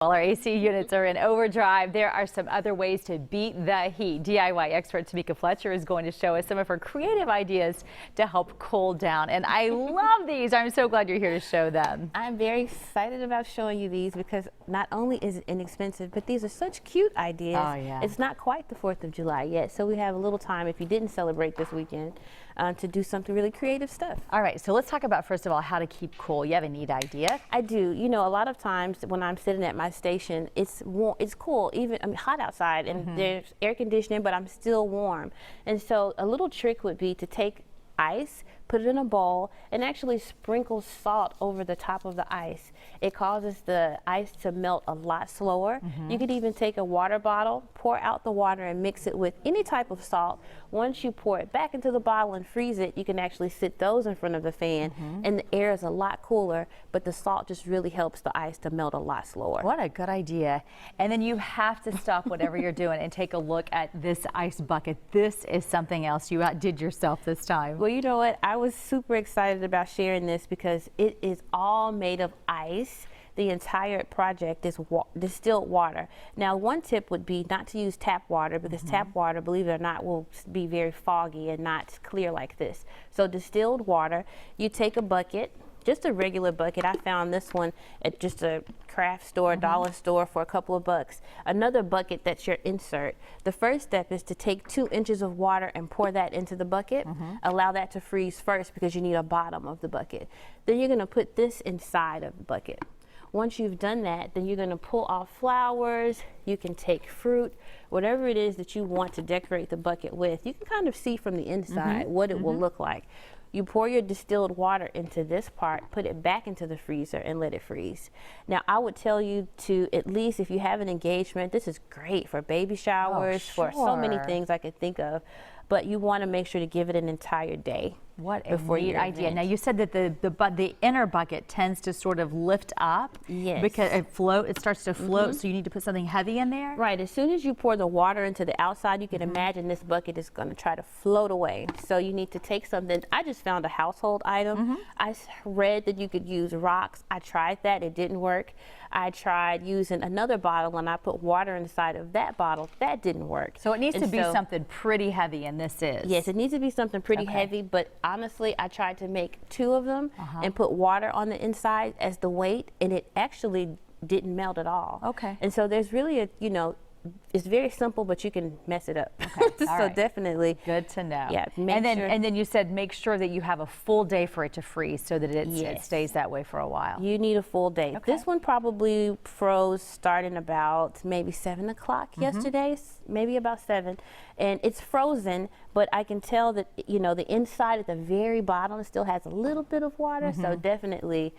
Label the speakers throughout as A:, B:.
A: While our AC units are in overdrive, there are some other ways to beat the heat. DIY expert Tamika Fletcher is going to show us some of her creative ideas to help cool down. And I love these. I'm so glad you're here to show them.
B: I'm very excited about showing you these because not only is it inexpensive, but these are such cute ideas.
A: Oh, yeah.
B: It's not quite the 4th of July yet, so we have a little time if you didn't celebrate this weekend to do something really creative stuff.
A: All right, so let's talk about, first of all, how to keep cool. You have a neat idea?
B: I do. You know, a lot of times when I'm sitting at my station, it's warm, it's cool, even hot outside, and there's air conditioning, but I'm still warm. And so a little trick would be to take ice, put it in a bowl, and actually sprinkle salt over the top of the ice. It causes the ice to melt a lot slower. You could even take a water bottle, pour out the water, and mix it with any type of salt. Once you pour it back into the bottle and freeze it, you can actually sit those in front of the fan, and the air is a lot cooler, but the salt just really helps the ice to melt a lot slower.
A: What a good idea. And then you have to stop whatever you're doing and take a look at this ice bucket. This is something else you outdid yourself this time.
B: Well, you know what? I was super excited about sharing this because it is all made of ice. The entire project is distilled water. Now, one tip would be not to use tap water because tap water, believe it or not, will be very foggy and not clear like this. So distilled water, you take a bucket, just a regular bucket. I found this one at just a craft store, dollar store for a couple of bucks. Another bucket that's your insert. The first step is to take 2 inches of water and pour that into the bucket. Allow that to freeze first because you need a bottom of the bucket. Then you're gonna put this inside of the bucket. Once you've done that, then you're gonna pull off flowers. You can take fruit, whatever it is that you want to decorate the bucket with. You can kind of see from the inside what it will look like. You pour your distilled water into this part, put it back into the freezer, and let it freeze. Now, I would tell you to, at least if you have an engagement, this is great for baby showers, for so many things I could think of, but you want to make sure to give it an entire day.
A: What a neat idea. Now, you said that the inner bucket tends to sort of lift up.
B: Yes.
A: Because it starts to float, so you need to put something heavy in there?
B: Right. As soon as you pour the water into the outside, you can imagine this bucket is going to try to float away. So you need to take something. I just found a household item. I read that you could use rocks. I tried that. It didn't work. I tried using another bottle, and I put water inside of that bottle. That didn't work.
A: So it needs to be something pretty heavy, and this is.
B: Yes, it needs to be something pretty heavy, but honestly, I tried to make 2 of them and put water on the inside as the weight, and it actually didn't melt at all.
A: Okay.
B: And so there's really a, you know, it's very simple, but you can mess it up.
A: Okay.
B: So definitely.
A: Good to know.
B: Yeah.
A: And then you said make sure that you have a full day for it to freeze so that it stays that way for a while.
B: You need a full day.
A: Okay.
B: This one probably froze starting about maybe 7 o'clock yesterday, maybe about 7. And it's frozen, but I can tell that, you know, the inside at the very bottom still has a little bit of water, so definitely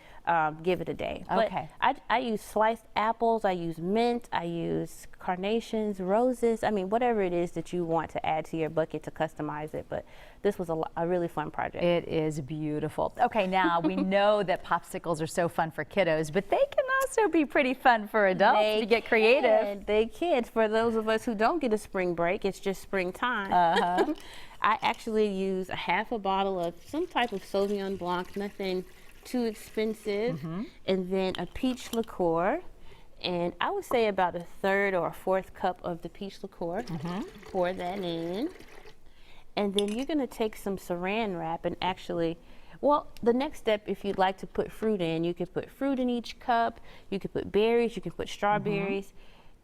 B: give it a day.
A: Okay.
B: But I use sliced apples, I use mint, I use carnations, roses, I mean, whatever it is that you want to add to your bucket to customize it. But this was a really fun project.
A: It is beautiful. Okay, now we know that popsicles are so fun for kiddos, but they can also be pretty fun for adults to get creative.
B: They can. For those of us who don't get a spring break, it's just springtime. I actually use a half a bottle of some type of Sauvignon Blanc, nothing too expensive, and then a peach liqueur. And I would say about a 3rd or a 4th cup of the peach liqueur. Pour that in. And then you're going to take some saran wrap and actually, well, the next step, if you'd like to put fruit in, you could put fruit in each cup. You could put berries. You could put strawberries.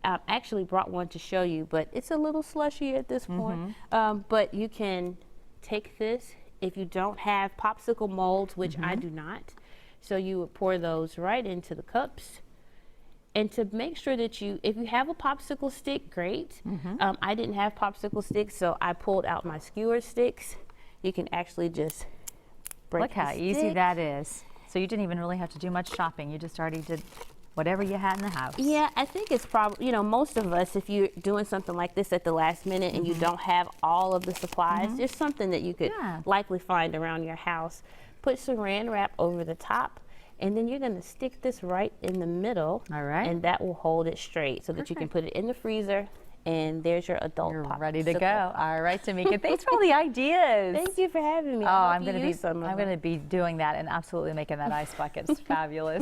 B: I actually brought one to show you, but it's a little slushy at this point. But you can take this if you don't have popsicle molds, which I do not. So you would pour those right into the cups. And to make sure that if you have a popsicle stick, great. I didn't have popsicle sticks, so I pulled out my skewer sticks. You can actually just break
A: Look how easy that is. So you didn't even really have to do much shopping. You just already did whatever you had in the house.
B: Yeah, I think it's probably, you know, most of us, if you're doing something like this at the last minute and you don't have all of the supplies, there's something that you could likely find around your house. Put saran wrap over the top. And then you're going to stick this right in the middle.
A: All right.
B: And that will hold it straight so that you can put it in the freezer. And there's your adult
A: You're
B: popsicle.
A: ready to go. All right, Tamika. Thanks for all the ideas.
B: Thank you for having me.
A: I'm going to be doing that and absolutely making that ice bucket. It's fabulous.